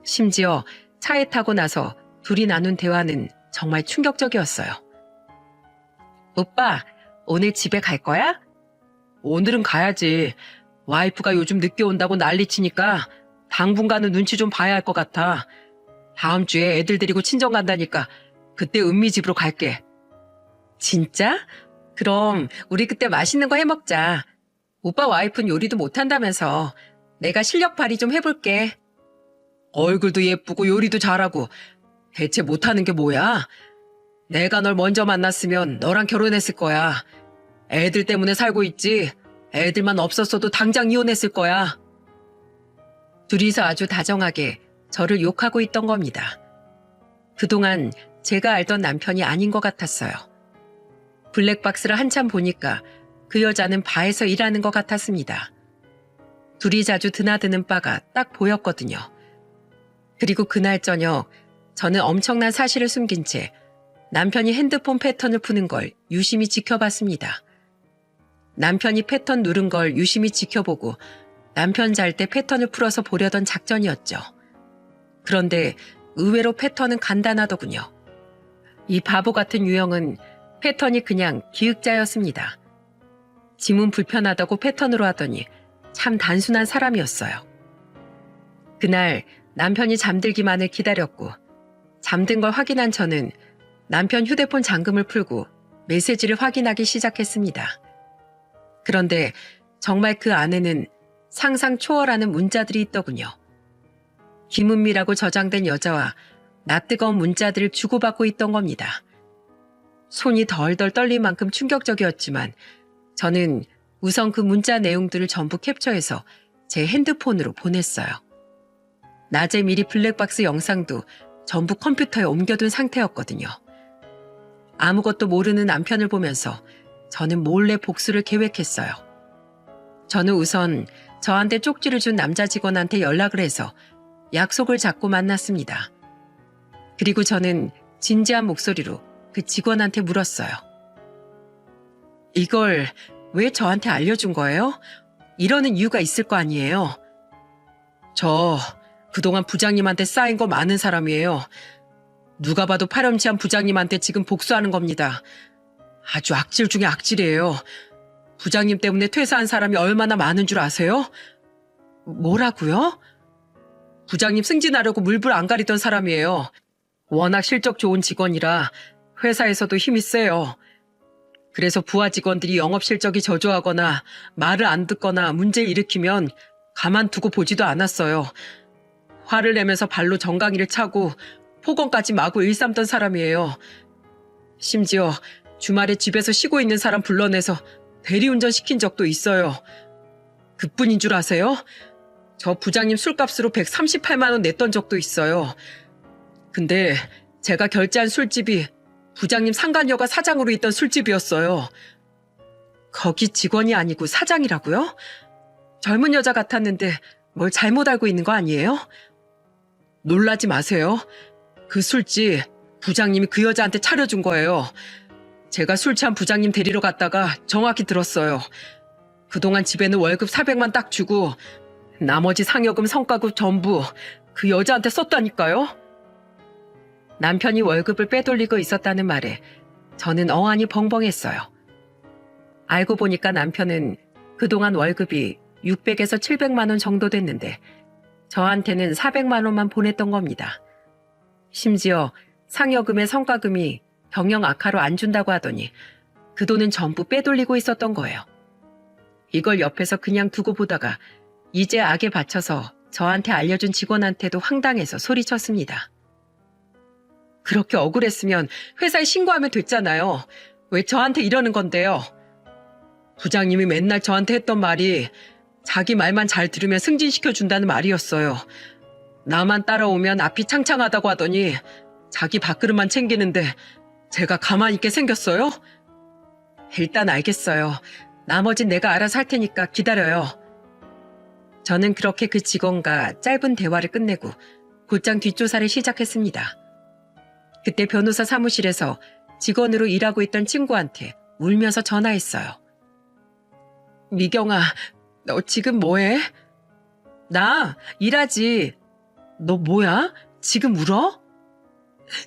심지어 차에 타고 나서 둘이 나눈 대화는 정말 충격적이었어요. 오빠, 오늘 집에 갈 거야? 오늘은 가야지. 와이프가 요즘 늦게 온다고 난리치니까 당분간은 눈치 좀 봐야 할 것 같아. 다음 주에 애들 데리고 친정 간다니까 그때 은미 집으로 갈게. 진짜? 그럼 우리 그때 맛있는 거 해먹자. 오빠 와이프는 요리도 못한다면서 내가 실력 발휘 좀 해볼게. 얼굴도 예쁘고 요리도 잘하고 대체 못하는 게 뭐야? 내가 널 먼저 만났으면 너랑 결혼했을 거야. 애들 때문에 살고 있지. 애들만 없었어도 당장 이혼했을 거야. 둘이서 아주 다정하게 저를 욕하고 있던 겁니다. 그동안 제가 알던 남편이 아닌 것 같았어요. 블랙박스를 한참 보니까 그 여자는 바에서 일하는 것 같았습니다. 둘이 자주 드나드는 바가 딱 보였거든요. 그리고 그날 저녁 저는 엄청난 사실을 숨긴 채 남편이 핸드폰 패턴을 푸는 걸 유심히 지켜봤습니다. 남편이 패턴 누른 걸 유심히 지켜보고 남편 잘 때 패턴을 풀어서 보려던 작전이었죠. 그런데 의외로 패턴은 간단하더군요. 이 바보 같은 유형은 패턴이 그냥 기획자였습니다. 짐은 불편하다고 패턴으로 하더니 참 단순한 사람이었어요. 그날 남편이 잠들기만을 기다렸고 잠든 걸 확인한 저는 남편 휴대폰 잠금을 풀고 메시지를 확인하기 시작했습니다. 그런데 정말 그 안에는 상상 초월하는 문자들이 있더군요. 김은미라고 저장된 여자와 낯뜨거운 문자들을 주고받고 있던 겁니다. 손이 덜덜 떨릴 만큼 충격적이었지만 저는 우선 그 문자 내용들을 전부 캡처해서 제 핸드폰으로 보냈어요. 낮에 미리 블랙박스 영상도 전부 컴퓨터에 옮겨둔 상태였거든요. 아무것도 모르는 남편을 보면서 저는 몰래 복수를 계획했어요. 저는 우선 저한테 쪽지를 준 남자 직원한테 연락을 해서 약속을 잡고 만났습니다. 그리고 저는 진지한 목소리로 그 직원한테 물었어요. 이걸 왜 저한테 알려준 거예요? 이러는 이유가 있을 거 아니에요. 저 그동안 부장님한테 쌓인 거 많은 사람이에요. 누가 봐도 파렴치한 부장님한테 지금 복수하는 겁니다. 아주 악질 중에 악질이에요. 부장님 때문에 퇴사한 사람이 얼마나 많은 줄 아세요? 뭐라고요? 부장님 승진하려고 물불 안 가리던 사람이에요. 워낙 실적 좋은 직원이라 회사에서도 힘이 세요. 그래서 부하 직원들이 영업 실적이 저조하거나 말을 안 듣거나 문제 일으키면 가만두고 보지도 않았어요. 화를 내면서 발로 정강이를 차고 폭언까지 마구 일삼던 사람이에요. 심지어 주말에 집에서 쉬고 있는 사람 불러내서 대리운전 시킨 적도 있어요. 그뿐인 줄 아세요? 저 부장님 술값으로 138만 원 냈던 적도 있어요. 근데 제가 결제한 술집이 부장님 상간녀가 사장으로 있던 술집이었어요. 거기 직원이 아니고 사장이라고요? 젊은 여자 같았는데 뭘 잘못 알고 있는 거 아니에요? 놀라지 마세요. 그 술집 부장님이 그 여자한테 차려준 거예요. 제가 술 취한 부장님 데리러 갔다가 정확히 들었어요. 그동안 집에는 월급 400만 딱 주고 나머지 상여금 성과급 전부 그 여자한테 썼다니까요. 남편이 월급을 빼돌리고 있었다는 말에 저는 어안이 벙벙했어요. 알고 보니까 남편은 그동안 월급이 600에서 700만 원 정도 됐는데 저한테는 400만 원만 보냈던 겁니다. 심지어 상여금의 성과금이 경영 악화로 안 준다고 하더니 그 돈은 전부 빼돌리고 있었던 거예요. 이걸 옆에서 그냥 두고 보다가 이제 악에 받쳐서 저한테 알려준 직원한테도 황당해서 소리쳤습니다. 그렇게 억울했으면 회사에 신고하면 됐잖아요. 왜 저한테 이러는 건데요? 부장님이 맨날 저한테 했던 말이 자기 말만 잘 들으면 승진시켜준다는 말이었어요. 나만 따라오면 앞이 창창하다고 하더니 자기 밥그릇만 챙기는데 제가 가만히 있게 생겼어요? 일단 알겠어요. 나머진 내가 알아서 할 테니까 기다려요. 저는 그렇게 그 직원과 짧은 대화를 끝내고 곧장 뒷조사를 시작했습니다. 그때 변호사 사무실에서 직원으로 일하고 있던 친구한테 울면서 전화했어요. 미경아, 너 지금 뭐해? 나 일하지. 너 뭐야? 지금 울어?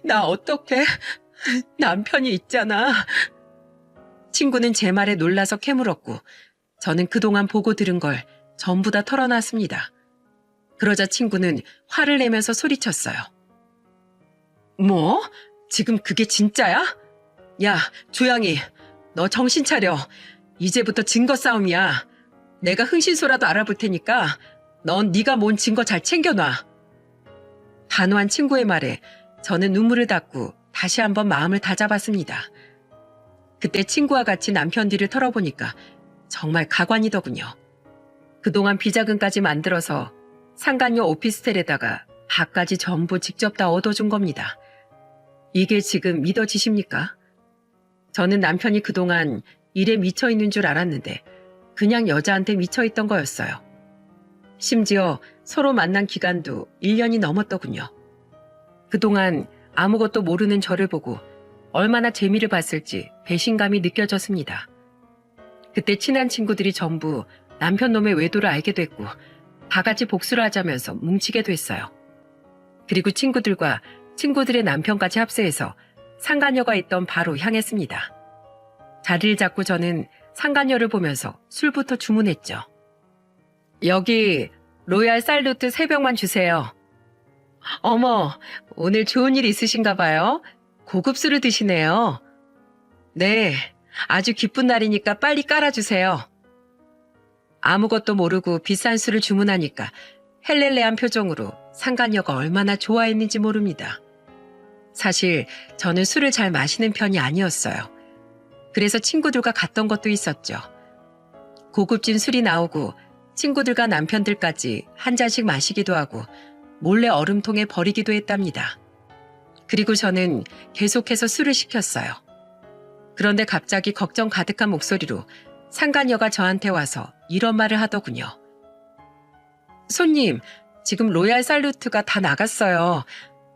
나 어떡해? 남편이 있잖아. 친구는 제 말에 놀라서 캐물었고 저는 그동안 보고 들은 걸 전부 다 털어놨습니다. 그러자 친구는 화를 내면서 소리쳤어요. 뭐? 지금 그게 진짜야? 야, 조양이, 너 정신 차려. 이제부터 증거 싸움이야. 내가 흥신소라도 알아볼 테니까 넌 네가 모은 증거 잘 챙겨놔. 단호한 친구의 말에 저는 눈물을 닦고 다시 한번 마음을 다잡았습니다. 그때 친구와 같이 남편 뒤를 털어보니까 정말 가관이더군요. 그동안 비자금까지 만들어서 상간녀 오피스텔에다가 밥까지 전부 직접 다 얻어준 겁니다. 이게 지금 믿어지십니까? 저는 남편이 그동안 일에 미쳐있는 줄 알았는데 그냥 여자한테 미쳐있던 거였어요. 심지어 서로 만난 기간도 1년이 넘었더군요. 그동안 아무것도 모르는 저를 보고 얼마나 재미를 봤을지 배신감이 느껴졌습니다. 그때 친한 친구들이 전부 남편 놈의 외도를 알게 됐고 다 같이 복수를 하자면서 뭉치게 됐어요. 그리고 친구들과 친구들의 남편까지 합세해서 상간녀가 있던 바로 향했습니다. 자리를 잡고 저는 상간녀를 보면서 술부터 주문했죠. 여기 로얄 살루트 3병만 주세요. 어머, 오늘 좋은 일 있으신가 봐요. 고급 술을 드시네요. 네, 아주 기쁜 날이니까 빨리 깔아주세요. 아무것도 모르고 비싼 술을 주문하니까 헬렐레한 표정으로 상간녀가 얼마나 좋아했는지 모릅니다. 사실 저는 술을 잘 마시는 편이 아니었어요. 그래서 친구들과 갔던 것도 있었죠. 고급진 술이 나오고 친구들과 남편들까지 한 잔씩 마시기도 하고 몰래 얼음통에 버리기도 했답니다. 그리고 저는 계속해서 술을 시켰어요. 그런데 갑자기 걱정 가득한 목소리로 상간녀가 저한테 와서 이런 말을 하더군요. 손님, 지금 로얄 살루트가 다 나갔어요.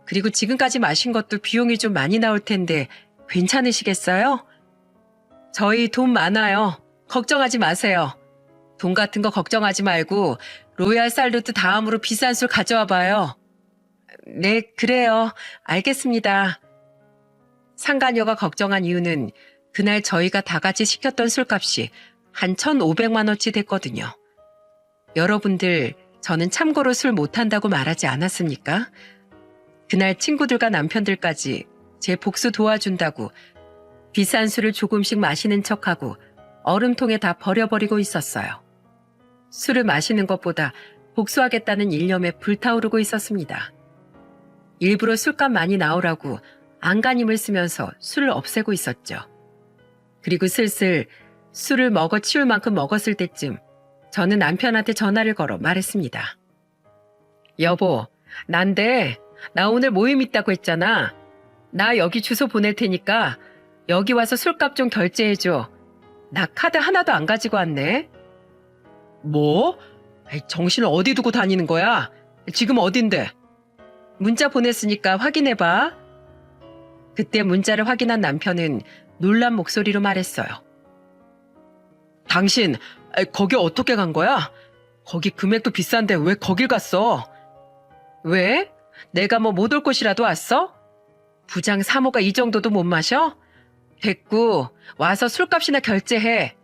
그리고 지금까지 마신 것도 비용이 좀 많이 나올 텐데 괜찮으시겠어요? 저희 돈 많아요. 걱정하지 마세요. 돈 같은 거 걱정하지 말고 로얄 살루트 다음으로 비싼 술 가져와 봐요. 네, 그래요. 알겠습니다. 상간녀가 걱정한 이유는 그날 저희가 다 같이 시켰던 술값이 한 1,500만 원치 됐거든요. 여러분들, 저는 참고로 술 못한다고 말하지 않았습니까? 그날 친구들과 남편들까지 제 복수 도와준다고 비싼 술을 조금씩 마시는 척하고 얼음통에 다 버려버리고 있었어요. 술을 마시는 것보다 복수하겠다는 일념에 불타오르고 있었습니다. 일부러 술값 많이 나오라고 안간힘을 쓰면서 술을 없애고 있었죠. 그리고 슬슬 술을 먹어 치울 만큼 먹었을 때쯤 저는 남편한테 전화를 걸어 말했습니다. 여보, 난데 나 오늘 모임 있다고 했잖아. 나 여기 주소 보낼 테니까 여기 와서 술값 좀 결제해줘. 나 카드 하나도 안 가지고 왔네. 뭐? 정신을 어디 두고 다니는 거야? 지금 어딘데? 문자 보냈으니까 확인해봐. 그때 문자를 확인한 남편은 놀란 목소리로 말했어요. 당신, 거기 어떻게 간 거야? 거기 금액도 비싼데 왜 거길 갔어? 왜? 내가 뭐 못 올 곳이라도 왔어? 부장 사모가 이 정도도 못 마셔? 됐고, 와서 술값이나 결제해.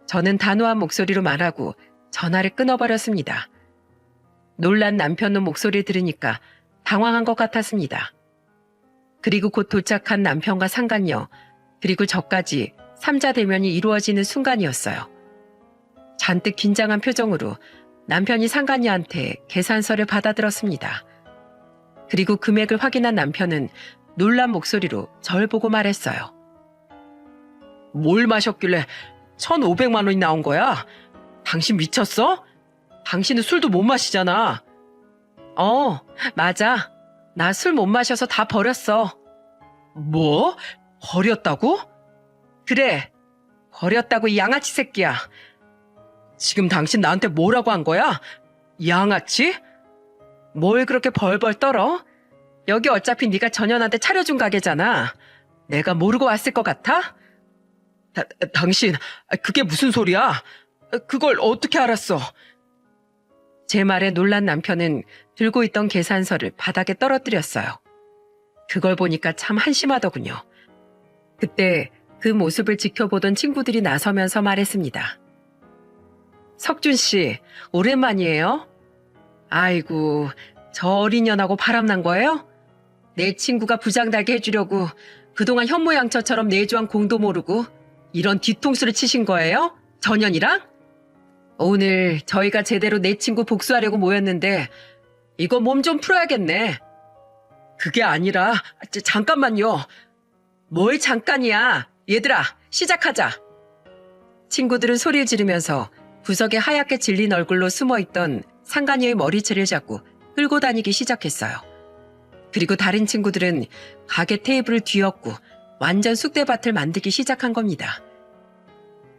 저는 단호한 목소리로 말하고 전화를 끊어버렸습니다. 놀란 남편의 목소리를 들으니까 당황한 것 같았습니다. 그리고 곧 도착한 남편과 상간녀, 그리고 저까지 3자 대면이 이루어지는 순간이었어요. 잔뜩 긴장한 표정으로 남편이 상간녀한테 계산서를 받아들었습니다. 그리고 금액을 확인한 남편은 놀란 목소리로 절 보고 말했어요. 뭘 마셨길래 1,500만 원이 나온 거야? 당신 미쳤어? 당신은 술도 못 마시잖아. 맞아. 나 술 못 마셔서 다 버렸어. 뭐? 버렸다고? 그래. 버렸다고 이 양아치 새끼야. 지금 당신 나한테 뭐라고 한 거야? 양아치? 뭘 그렇게 벌벌 떨어? 여기 어차피 네가 전현한테 차려준 가게잖아. 내가 모르고 왔을 것 같아? 당신, 그게 무슨 소리야? 그걸 어떻게 알았어? 제 말에 놀란 남편은 들고 있던 계산서를 바닥에 떨어뜨렸어요. 그걸 보니까 참 한심하더군요. 그때 그 모습을 지켜보던 친구들이 나서면서 말했습니다. 석준 씨, 오랜만이에요? 아이고, 저 어린 년하고 바람난 거예요? 내 친구가 부장 달게 해주려고 그동안 현모양처처럼 내조한 공도 모르고 이런 뒤통수를 치신 거예요? 전현이랑? 오늘 저희가 제대로 내 친구 복수하려고 모였는데 이거 몸 좀 풀어야겠네. 그게 아니라 잠깐만요. 뭘 잠깐이야. 얘들아, 시작하자. 친구들은 소리를 지르면서 구석에 하얗게 질린 얼굴로 숨어있던 상간이의 머리채를 잡고 끌고 다니기 시작했어요. 그리고 다른 친구들은 가게 테이블을 뒤엎고 완전 쑥대밭을 만들기 시작한 겁니다.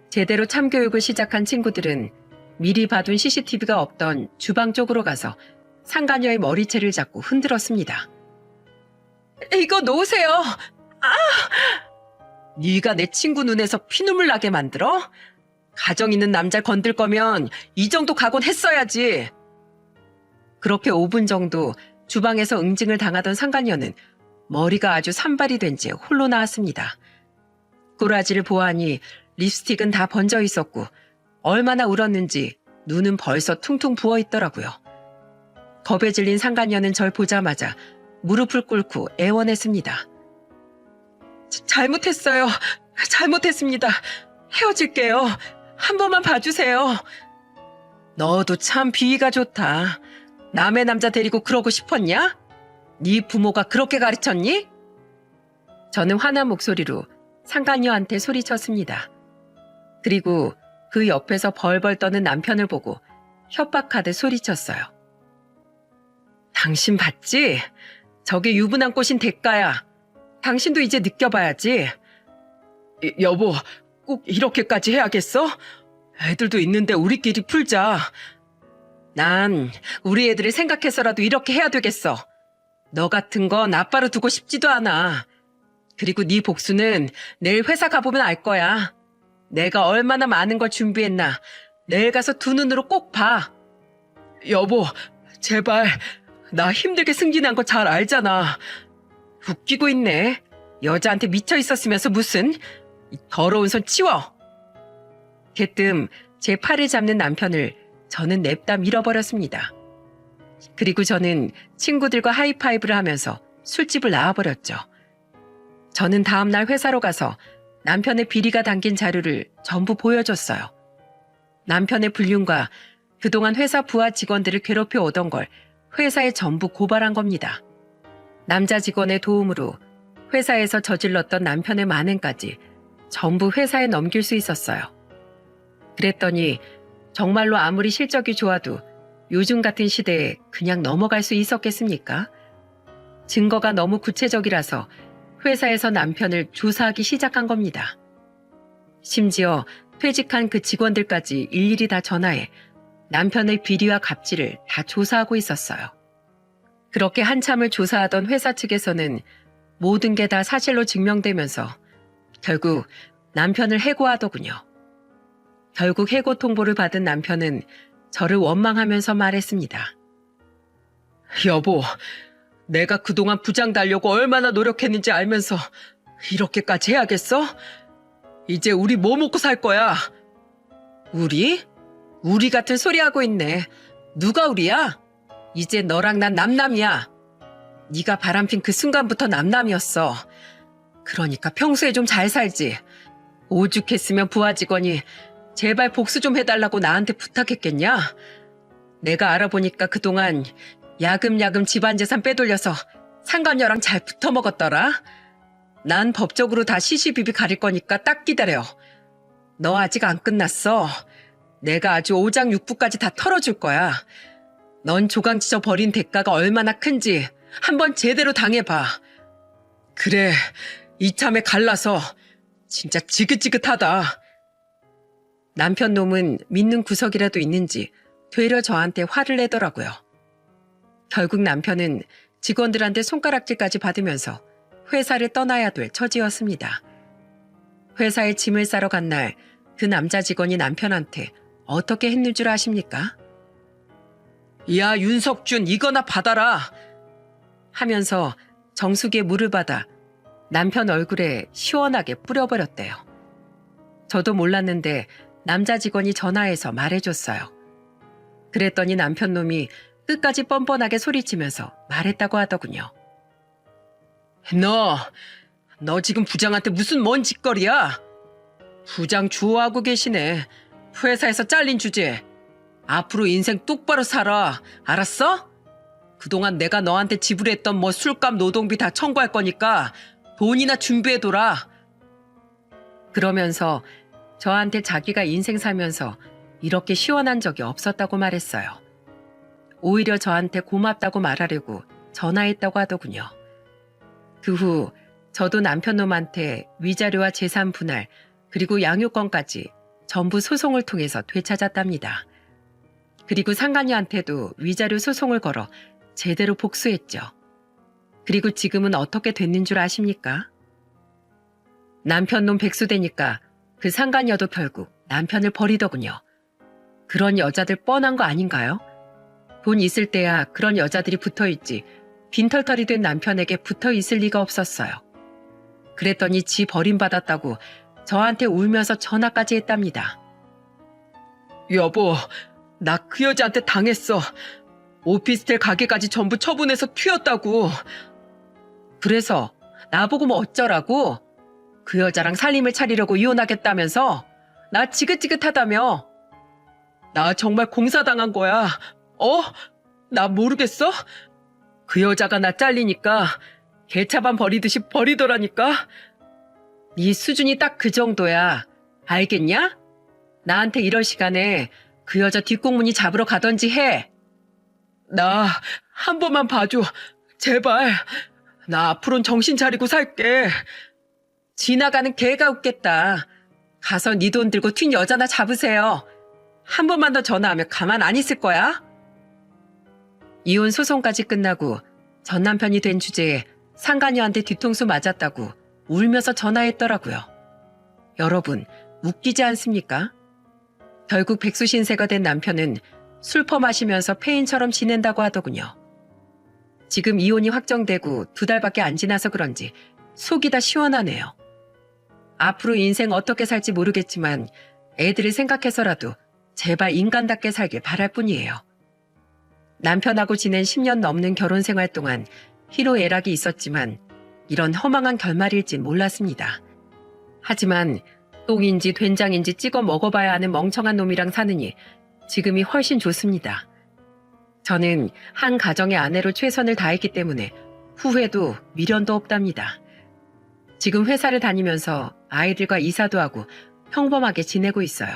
제대로 참교육을 시작한 친구들은 미리 봐둔 CCTV가 없던 주방 쪽으로 가서 상간녀의 머리채를 잡고 흔들었습니다. 이거 놓으세요. 아! 네가 내 친구 눈에서 피눈물 나게 만들어? 가정 있는 남자를 건들 거면 이 정도 각오는 했어야지. 그렇게 5분 정도 주방에서 응징을 당하던 상간녀는 머리가 아주 산발이 된 채 홀로 나왔습니다. 꼬라지를 보아하니 립스틱은 다 번져 있었고 얼마나 울었는지 눈은 벌써 퉁퉁 부어 있더라고요. 겁에 질린 상간녀는 절 보자마자 무릎을 꿇고 애원했습니다. 잘못했어요. 잘못했습니다. 헤어질게요. 한 번만 봐주세요. 너도 참 비위가 좋다. 남의 남자 데리고 그러고 싶었냐? 네 부모가 그렇게 가르쳤니? 저는 화난 목소리로 상간녀한테 소리쳤습니다. 그리고 그 옆에서 벌벌 떠는 남편을 보고 협박하듯 소리쳤어요. 당신 봤지? 저게 유부남 꼬신 대가야. 당신도 이제 느껴봐야지. 여보, 꼭 이렇게까지 해야겠어? 애들도 있는데 우리끼리 풀자. 난 우리 애들을 생각해서라도 이렇게 해야 되겠어. 너 같은 건 아빠로 두고 싶지도 않아. 그리고 네 복수는 내일 회사 가보면 알 거야. 내가 얼마나 많은 걸 준비했나. 내일 가서 두 눈으로 꼭 봐. 여보, 제발. 나 힘들게 승진한 거 잘 알잖아. 웃기고 있네. 여자한테 미쳐 있었으면서 무슨. 더러운 손 치워. 개뜸 제 팔을 잡는 남편을 저는 냅다 밀어버렸습니다. 그리고 저는 친구들과 하이파이브를 하면서 술집을 나와버렸죠. 저는 다음날 회사로 가서 남편의 비리가 담긴 자료를 전부 보여줬어요. 남편의 불륜과 그동안 회사 부하 직원들을 괴롭혀 오던 걸 회사에 전부 고발한 겁니다. 남자 직원의 도움으로 회사에서 저질렀던 남편의 만행까지 전부 회사에 넘길 수 있었어요. 그랬더니 정말로 아무리 실적이 좋아도 요즘 같은 시대에 그냥 넘어갈 수 있었겠습니까? 증거가 너무 구체적이라서 회사에서 남편을 조사하기 시작한 겁니다. 심지어 퇴직한 그 직원들까지 일일이 다 전화해 남편의 비리와 갑질을 다 조사하고 있었어요. 그렇게 한참을 조사하던 회사 측에서는 모든 게 다 사실로 증명되면서 결국 남편을 해고하더군요. 결국 해고 통보를 받은 남편은 저를 원망하면서 말했습니다. 여보, 내가 그동안 부장 달려고 얼마나 노력했는지 알면서 이렇게까지 해야겠어? 이제 우리 뭐 먹고 살 거야? 우리? 우리 같은 소리 하고 있네. 누가 우리야? 이제 너랑 난 남남이야. 네가 바람핀 그 순간부터 남남이었어. 그러니까 평소에 좀 잘 살지. 오죽했으면 부하 직원이 제발 복수 좀 해달라고 나한테 부탁했겠냐? 내가 알아보니까 그동안 야금야금 집안 재산 빼돌려서 상간녀랑 잘 붙어먹었더라. 난 법적으로 다 시시비비 가릴 거니까 딱 기다려. 너 아직 안 끝났어. 내가 아주 오장육부까지 다 털어줄 거야. 넌 조강지져 버린 대가가 얼마나 큰지 한번 제대로 당해봐. 그래, 이참에 갈라서 진짜 지긋지긋하다. 남편 놈은 믿는 구석이라도 있는지 되려 저한테 화를 내더라고요. 결국 남편은 직원들한테 손가락질까지 받으면서 회사를 떠나야 될 처지였습니다. 회사에 짐을 싸러 간 날 그 남자 직원이 남편한테 어떻게 했는 줄 아십니까? 야, 윤석준, 이거나 받아라! 하면서 정수기에 물을 받아 남편 얼굴에 시원하게 뿌려버렸대요. 저도 몰랐는데 남자 직원이 전화해서 말해줬어요. 그랬더니 남편 놈이 끝까지 뻔뻔하게 소리치면서 말했다고 하더군요. 너 지금 부장한테 무슨 뭔 짓거리야? 부장 주호하고 계시네. 회사에서 잘린 주제에. 앞으로 인생 똑바로 살아. 알았어? 그동안 내가 너한테 지불했던 뭐 술값 노동비 다 청구할 거니까 돈이나 준비해둬라. 그러면서 저한테 자기가 인생 살면서 이렇게 시원한 적이 없었다고 말했어요. 오히려 저한테 고맙다고 말하려고 전화했다고 하더군요. 그 후 저도 남편놈한테 위자료와 재산 분할 그리고 양육권까지 전부 소송을 통해서 되찾았답니다. 그리고 상간녀한테도 위자료 소송을 걸어 제대로 복수했죠. 그리고 지금은 어떻게 됐는 줄 아십니까? 남편놈 백수되니까 그 상간녀도 결국 남편을 버리더군요. 그런 여자들 뻔한 거 아닌가요? 돈 있을 때야 그런 여자들이 붙어있지 빈털털이 된 남편에게 붙어있을 리가 없었어요. 그랬더니 지 버림받았다고 저한테 울면서 전화까지 했답니다. 여보, 나 그 여자한테 당했어. 오피스텔 가게까지 전부 처분해서 튀었다고. 그래서 나보고 뭐 어쩌라고? 그 여자랑 살림을 차리려고 이혼하겠다면서? 나 지긋지긋하다며? 나 정말 공사당한 거야. 나 모르겠어? 그 여자가 나 잘리니까 개차반 버리듯이 버리더라니까? 네 수준이 딱 그 정도야. 알겠냐? 나한테 이럴 시간에 그 여자 뒷공문이 잡으러 가던지 해. 나 한 번만 봐줘. 제발. 나 앞으로는 정신 차리고 살게. 지나가는 개가 웃겠다. 가서 네 돈 들고 튄 여자나 잡으세요. 한 번만 더 전화하면 가만 안 있을 거야. 이혼 소송까지 끝나고 전 남편이 된 주제에 상간녀한테 뒤통수 맞았다고 울면서 전화했더라고요. 여러분, 웃기지 않습니까? 결국 백수 신세가 된 남편은 술 퍼마시면서 폐인처럼 지낸다고 하더군요. 지금 이혼이 확정되고 2달밖에 안 지나서 그런지 속이 다 시원하네요. 앞으로 인생 어떻게 살지 모르겠지만 애들을 생각해서라도 제발 인간답게 살길 바랄 뿐이에요. 남편하고 지낸 10년 넘는 결혼 생활 동안 희로애락이 있었지만 이런 허망한 결말일진 몰랐습니다. 하지만 똥인지 된장인지 찍어 먹어봐야 하는 멍청한 놈이랑 사느니 지금이 훨씬 좋습니다. 저는 한 가정의 아내로 최선을 다했기 때문에 후회도 미련도 없답니다. 지금 회사를 다니면서 아이들과 이사도 하고 평범하게 지내고 있어요.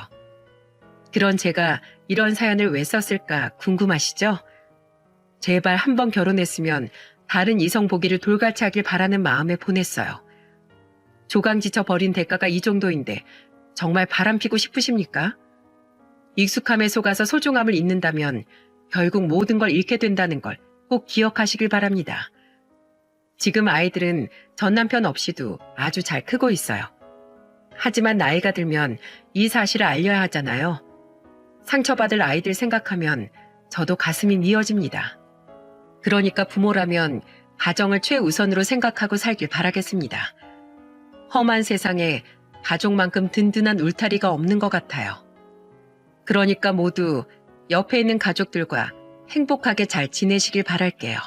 그런 제가 이런 사연을 왜 썼을까 궁금하시죠? 제발 한번 결혼했으면 다른 이성 보기를 돌같이 하길 바라는 마음에 보냈어요. 조강지쳐 버린 대가가 이 정도인데 정말 바람피고 싶으십니까? 익숙함에 속아서 소중함을 잊는다면 결국 모든 걸 잃게 된다는 걸 꼭 기억하시길 바랍니다. 지금 아이들은 전 남편 없이도 아주 잘 크고 있어요. 하지만 나이가 들면 이 사실을 알려야 하잖아요. 상처받을 아이들 생각하면 저도 가슴이 미어집니다. 그러니까 부모라면 가정을 최우선으로 생각하고 살길 바라겠습니다. 험한 세상에 가족만큼 든든한 울타리가 없는 것 같아요. 그러니까 모두 옆에 있는 가족들과 행복하게 잘 지내시길 바랄게요.